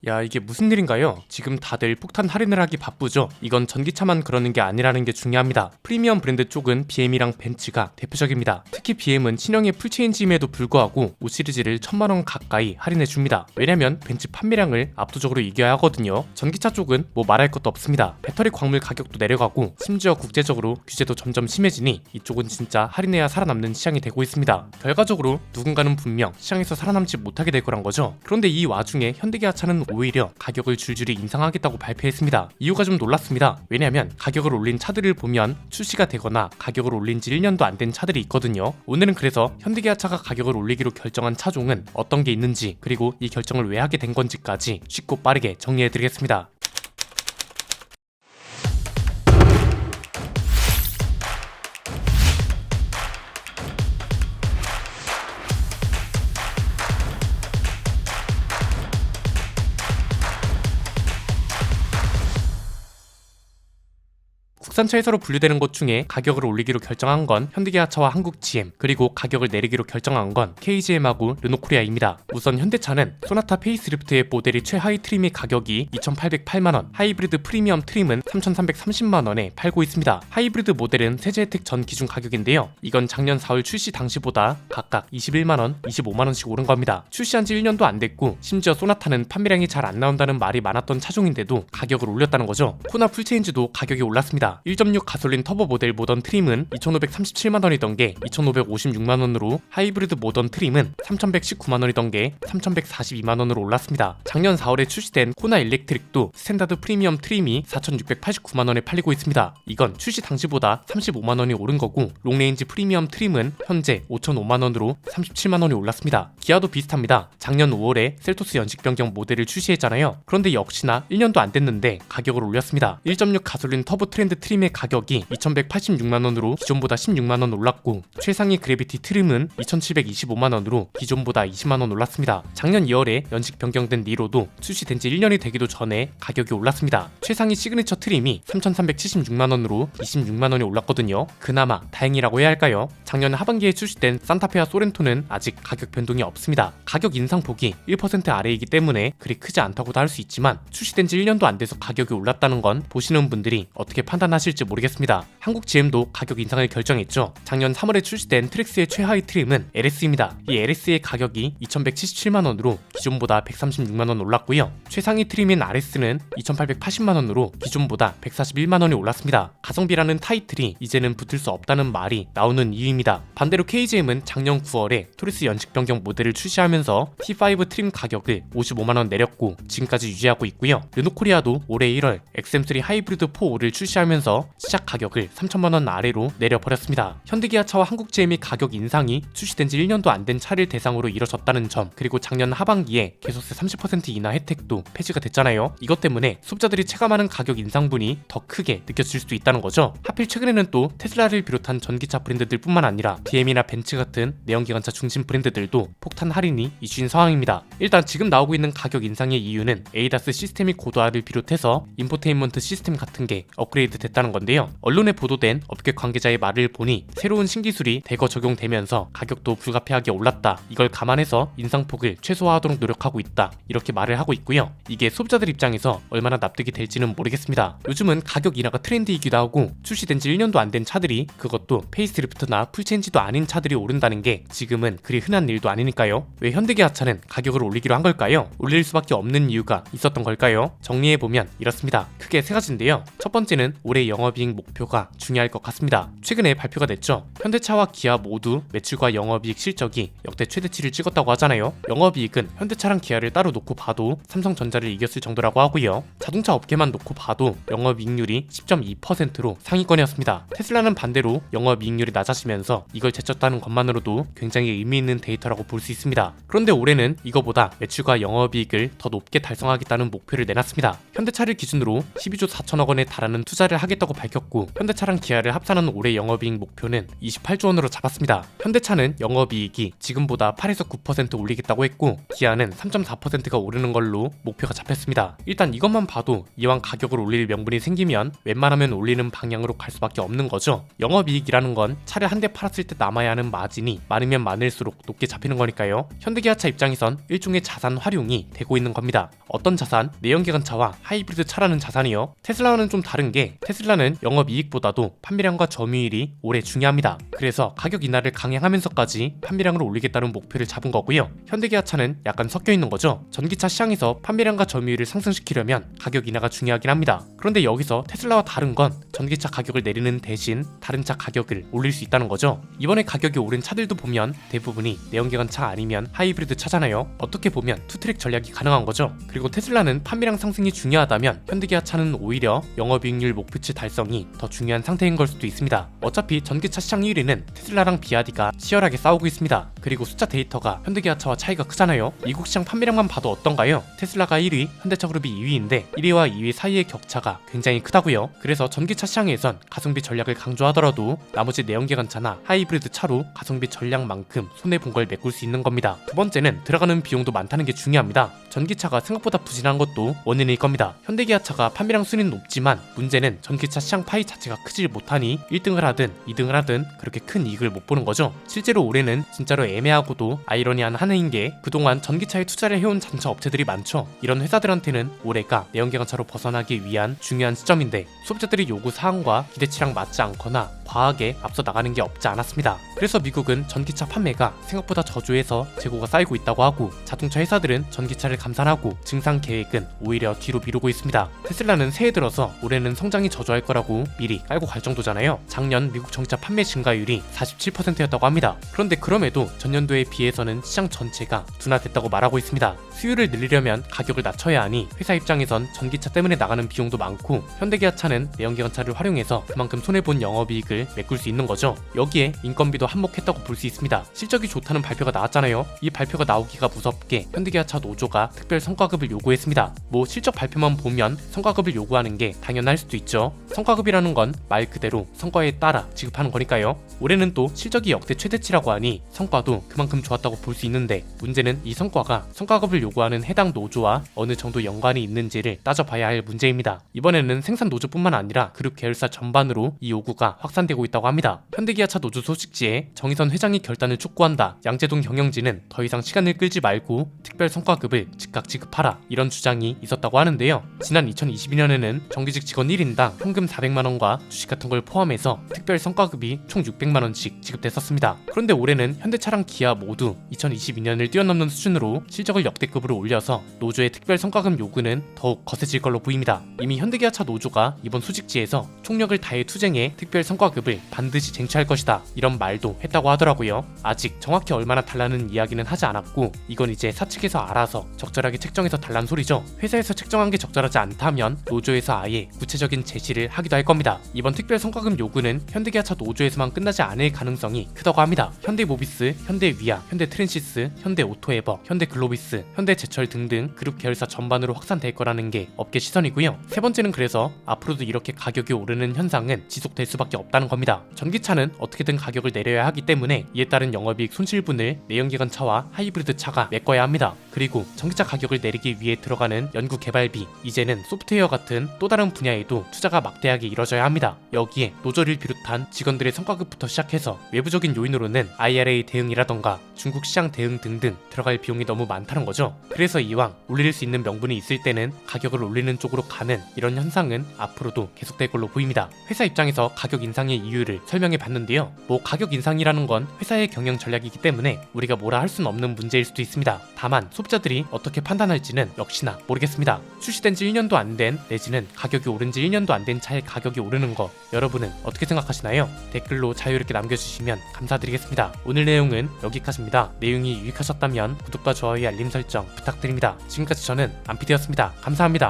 야, 이게 무슨 일인가요? 지금 다들 폭탄 할인을 하기 바쁘죠? 이건 전기차만 그러는 게 아니라는 게 중요합니다. 프리미엄 브랜드 쪽은 BM이랑 벤츠가 대표적입니다. 특히 BM은 신형의 풀체인지임에도 불구하고 5 시리즈를 1000만원 가까이 할인해줍니다. 왜냐면 벤츠 판매량을 압도적으로 이겨야 하거든요. 전기차 쪽은 뭐 말할 것도 없습니다. 배터리 광물 가격도 내려가고 심지어 국제적으로 규제도 점점 심해지니 이쪽은 진짜 할인해야 살아남는 시장이 되고 있습니다. 결과적으로 누군가는 분명 시장에서 살아남지 못하게 될 거란 거죠. 그런데 이 와중에 현대기아차는 오히려 가격을 줄줄이 인상하겠다고 발표했습니다. 이유가 좀 놀랐습니다. 왜냐하면 가격을 올린 차들을 보면 출시가 되거나 가격을 올린 지 1년도 안 된 차들이 있거든요. 오늘은 그래서 현대기아차가 가격을 올리기로 결정한 차종은 어떤 게 있는지, 그리고 이 결정을 왜 하게 된 건지까지 쉽고 빠르게 정리해드리겠습니다. 국산차 회사로 분류되는 것 중에 가격을 올리기로 결정한 건 현대기아차와 한국 GM, 그리고 가격을 내리기로 결정한 건 KGM하고 르노코리아입니다. 우선 현대차는 소나타 페이스리프트의 모델이 최하위 트림의 가격이 2,808만원, 하이브리드 프리미엄 트림은 3,330만원에 팔고 있습니다. 하이브리드 모델은 세제 혜택 전 기준 가격인데요. 이건 작년 4월 출시 당시보다 각각 21만원, 25만원씩 오른 겁니다. 출시한 지 1년도 안 됐고 심지어 소나타는 판매량이 잘 안 나온다는 말이 많았던 차종인데도 가격을 올렸다는 거죠. 코나 풀체인지도 가격이 올랐습니다. 1.6 가솔린 터보 모델 모던 트림은 2,537만원이던 게 2,556만원으로, 하이브리드 모던 트림은 3,119만원이던 게 3,142만원으로 올랐습니다. 작년 4월에 출시된 코나 일렉트릭도 스탠다드 프리미엄 트림이 4,689만원에 팔리고 있습니다. 이건 출시 당시보다 35만원이 오른 거고, 롱레인지 프리미엄 트림은 현재 5,005만원으로 37만원이 올랐습니다. 기아도 비슷합니다. 작년 5월에 셀토스 연식 변경 모델을 출시했잖아요. 그런데 역시나 1년도 안 됐는데 가격을 올렸습니다. 1.6 가솔린 터보 트렌드 트림의 가격이 2,186만원으로 기존보다 16만원 올랐고, 최상위 그래비티 트림은 2,725만원으로 기존보다 20만원 올랐습니다. 작년 2월에 연식 변경된 니로도 출시된 지 1년이 되기도 전에 가격이 올랐습니다. 최상위 시그니처 트림이 3,376만원으로 26만원이 올랐거든요. 그나마 다행이라고 해야 할까요? 작년 하반기에 출시된 산타페와 소렌토는 아직 가격 변동이 없습니다. 가격 인상폭이 1% 아래이기 때문에 그리 크지 않다고도 할 수 있지만, 출시된 지 1년도 안 돼서 가격이 올랐다는 건 보시는 분들이 어떻게 판단하실지 모르겠습니다. 한국 GM도 가격 인상을 결정했죠. 작년 3월에 출시된 트랙스의 최하위 트림은 LS입니다. 이 LS의 가격이 2,177만원으로 기존보다 136만원 올랐고요. 최상위 트림인 RS는 2,880만원으로 기존보다 141만원이 올랐습니다. 가성비라는 타이틀이 이제는 붙을 수 없다는 말이 나오는 이유입니다. 반대로 KGM은 작년 9월에 토리스 연식 변경 모델을 출시하면서 T5 트림 가격을 55만원 내렸고 지금까지 유지하고 있고요. 르노코리아도 올해 1월 XM3 하이브리드 4를 출시하면서 시작 가격을 3천만원 아래로 내려버렸습니다. 현대기아차와 한국GM이 가격 인상이 출시된 지 1년도 안 된 차를 대상으로 이뤄졌다는 점, 그리고 작년 하반기에 개소세 30% 인하 혜택도 폐지가 됐잖아요. 이것 때문에 소비자들이 체감하는 가격 인상분이 더 크게 느껴질 수도 있다는 거죠. 하필 최근에는 또 테슬라를 비롯한 전기차 브랜드들 뿐만 아니라 BM이나 벤츠 같은 내연기관차 중심 브랜드들도 폭탄 할인이 이슈인 상황입니다. 일단 지금 나오고 있는 가격 인상의 이유는 ADAS 시스템의 고도화를 비롯해서 인포테인먼트 시스템 같은 게 업그레이드 됐다는 건데요. 언론에 보도된 업계 관계자의 말을 보니 새로운 신기술이 대거 적용되면서 가격도 불가피하게 올랐다. 이걸 감안해서 인상폭을 최소화하도록 노력하고 있다. 이렇게 말을 하고 있고요. 이게 소비자들 입장에서 얼마나 납득이 될지는 모르겠습니다. 요즘은 가격 인하가 트렌드이기도 하고, 출시된 지 1년도 안 된 차들이, 그것도 페이스리프트나 풀체인지도 아닌 차들이 오른다는 게 지금은 그리 흔한 일도 아니니까요. 왜 현대기아차는 가격을 올리기로 한 걸까요? 올릴 수밖에 없는 이유가 있었던 걸까요? 정리해보면 이렇습니다. 크게 세 가지인데요. 첫 번째는 올해 영업이익 목표가 중요할 것 같습니다. 최근에 발표가 됐죠. 현대차와 기아 모두 매출과 영업이익 실적이 역대 최대치를 찍었다고 하잖아요. 영업이익은 현대차랑 기아를 따로 놓고 봐도 삼성전자를 이겼을 정도라고 하고요. 자동차 업계만 놓고 봐도 영업이익률이 10.2%로 상위권이었습니다. 테슬라는 반대로 영업이익률이 낮아지면서 이걸 제쳤다는 것만으로도 굉장히 의미 있는 데이터라고 볼 수 있습니다. 그런데 올해는 이거보다 매출과 영업이익을 더 높게 달성하겠다는 목표를 내놨습니다. 현대차를 기준으로 12조 4천억 원에 달하는 투자를 하겠다는 합의했다고 밝혔고 현대차랑 기아를 합산한 올해 영업이익 목표는 28조 원으로 잡았습니다. 현대차는 영업이익이 지금보다 8에서 9% 올리겠다고 했고 기아는 3.4%가 오르는 걸로 목표가 잡혔습니다. 일단 이것만 봐도 이왕 가격을 올릴 명분이 생기면 웬만하면 올리는 방향으로 갈 수밖에 없는 거죠. 영업이익이라는 건 차를 한 대 팔았을 때 남아야 하는 마진이 많으면 많을수록 높게 잡히는 거니까요. 현대기아차 입장에선 일종의 자산 활용이 되고 있는 겁니다. 어떤 자산? 내연기관차와 하이브리드 차라는 자산이요. 테슬라와는 좀 다른 게 테슬라는 영업이익보다도 판매량과 점유율이 올해 중요합니다. 그래서 가격 인하를 강행하면서까지 판매량을 올리겠다는 목표를 잡은 거고요. 현대기아차는 약간 섞여 있는 거죠. 전기차 시장에서 판매량과 점유율을 상승시키려면 가격 인하가 중요하긴 합니다. 그런데 여기서 테슬라와 다른 건 전기차 가격을 내리는 대신 다른 차 가격을 올릴 수 있다는 거죠. 이번에 가격이 오른 차들도 보면 대부분이 내연기관차 아니면 하이브리드 차잖아요. 어떻게 보면 투트랙 전략이 가능한 거죠. 그리고 테슬라는 판매량 상승이 중요하다면 현대기아차는 오히려 영업이익률 목표치 달성이 더 중요한 상태인 걸 수도 있습니다. 어차피 전기차 시장 1위는 테슬라랑 비아디가 치열하게 싸우고 있습니다. 그리고 숫자 데이터가 현대기아차와 차이가 크잖아요. 미국 시장 판매량만 봐도 어떤가요? 테슬라가 1위, 현대차그룹이 2위인데 1위와 2위 사이의 격차가 굉장히 크다고요. 그래서 전기차 시장에선 가성비 전략을 강조하더라도 나머지 내연기관차나 하이브리드 차로 가성비 전략만큼 손해본 걸 메꿀 수 있는 겁니다. 두 번째는 들어가는 비용도 많다는 게 중요합니다. 전기차가 생각보다 부진한 것도 원인일 겁니다. 현대기아차가 판매량 순위는 높지만 문제는 전기차 시장 파이 자체가 크질 못하니 1등을 하든 2등을 하든 그렇게 큰 이익을 못 보는 거죠. 실제로 올해는 진짜로 애매하고도 아이러니한 한 해인 게 그동안 전기차에 투자를 해온 자동차 업체들이 많죠. 이런 회사들한테는 올해가 내연기관차로 벗어나기 위한 중요한 시점인데 소비자들의 요구 사항과 기대치랑 맞지 않거나 과하게 앞서 나가는 게 없지 않았습니다. 그래서 미국은 전기차 판매가 생각보다 저조해서 재고가 쌓이고 있다고 하고 자동차 회사들은 전기차를 감산하고 증상 계획은 오히려 뒤로 미루고 있습니다. 테슬라는 새해 들어서 올해는 성장이 저조할 거라고 미리 깔고 갈 정도잖아요. 작년 미국 전기차 판매 증가율이 47%였다고 합니다. 그런데 그럼에도 전년도에 비해서는 시장 전체가 둔화됐다고 말하고 있습니다. 수요를 늘리려면 가격을 낮춰야 하니 회사 입장에선 전기차 때문에 나가는 비용도 많고 현대기아차는 내연기관차를 활용해서 그만큼 손해본 영업이익을 메꿀 수 있는 거죠. 여기에 인건비도 한몫했다고 볼 수 있습니다. 실적이 좋다는 발표가 나왔잖아요. 이 발표가 나오기가 무섭게 현대기아차 노조가 특별 성과급을 요구했습니다. 뭐 실적 발표만 보면 성과급을 요구하는 게 당연할 수도 있죠. 성과급이라는 건 말 그대로 성과에 따라 지급하는 거니까요. 올해는 또 실적이 역대 최대치라고 하니 성과도 그만큼 좋았다고 볼 수 있는데 문제는 이 성과가 성과급을 요구하는 해당 노조와 어느 정도 연관이 있는지를 따져봐야 할 문제입니다. 이번에는 생산 노조뿐만 아니라 그룹 계열사 전반으로 이 요구가 확산되고 있다고 합니다. 현대기아차 노조 소식지에 정의선 회장이 결단을 촉구한다. 양재동 경영진은 더 이상 시간을 끌지 말고 특별 성과급을 즉각 지급하라. 이런 주장이 있었다고 하는데요. 지난 2022년에는 정규직 직원 1인당 현금 400만원과 주식 같은 걸 포함해서 특별 성과급이 총 600만원씩 지급됐었습니다. 그런데 올해는 현대차랑 기아 모두 2022년을 뛰어넘는 수준으로 실적을 역대급으로 올려서 노조의 특별 성과급 요구는 더욱 거세질 걸로 보입니다. 이미 현대기아차 노조가 이번 수직지에서 총력을 다해 투쟁해 특별 성과급을 반드시 쟁취할 것이다. 이런 말도 했다고 하더라고요. 아직 정확히 얼마나 달라는 이야기는 하지 않았고 이건 이제 사측에서 알아서 적절하게 책정해서 달란 소리죠. 회사에서 책정한 게 적절하지 않다면 노조에서 아예 구체적인 제시를 하기도 할 겁니다. 이번 특별 성과급 요구는 현대기아차 노조에서만 끝나지 않을 가능성이 크다고 합니다. 현대모비스, 현대위아, 현대트랜시스, 현대오토에버, 현대글로비스, 현대제철 등등 그룹 계열사 전반으로 확산될 거라는 게 업계 시선이고요. 세 번째는 그래서 앞으로도 이렇게 가격이 오르는 현상은 지속될 수밖에 없다는 겁니다. 전기차는 어떻게든 가격을 내려야 하기 때문에 이에 따른 영업이익 손실분을 내연기관차와 하이브리드 차가 메꿔야 합니다. 그리고 전기차 가격을 내리기 위해 들어가는 연구 개발비, 이제는 소프트웨어 같은 또 다른 분야에도 투자가 막대하게 이뤄져야 합니다. 여기에 노조를 비롯한 직원들의 성과급부터 시작해서 외부적인 요인으로는 IRA 대응이라던가 중국 시장 대응 등등 들어갈 비용이 너무 많다는 거죠. 그래서 이왕 올릴 수 있는 명분이 있을 때는 가격을 올리는 쪽으로 가는 이런 현상은 앞으로도 계속될 걸로 보입니다. 회사 입장에서 가격 인상의 이유를 설명해 봤는데요. 뭐 가격 인상이라는 건 회사의 경영 전략이기 때문에 우리가 뭐라 할 수는 없는 문제일 수도 있습니다. 다만 소비자들이 어떻게 판단할지는 역시나 모르겠습니다. 출시된 지 1년도 안 된 내지는 가격이 오른 지 1년도 안 된 차의 가격이 오르는 거 여러분은 어떻게 생각하시나요? 댓글로 자유롭게 남겨주시면 감사드리겠습니다. 오늘 내용은 여기까지입니다. 내용이 유익하셨다면 구독과 좋아요 알림 설정 부탁드립니다. 지금까지 저는 안피디였습니다. 감사합니다.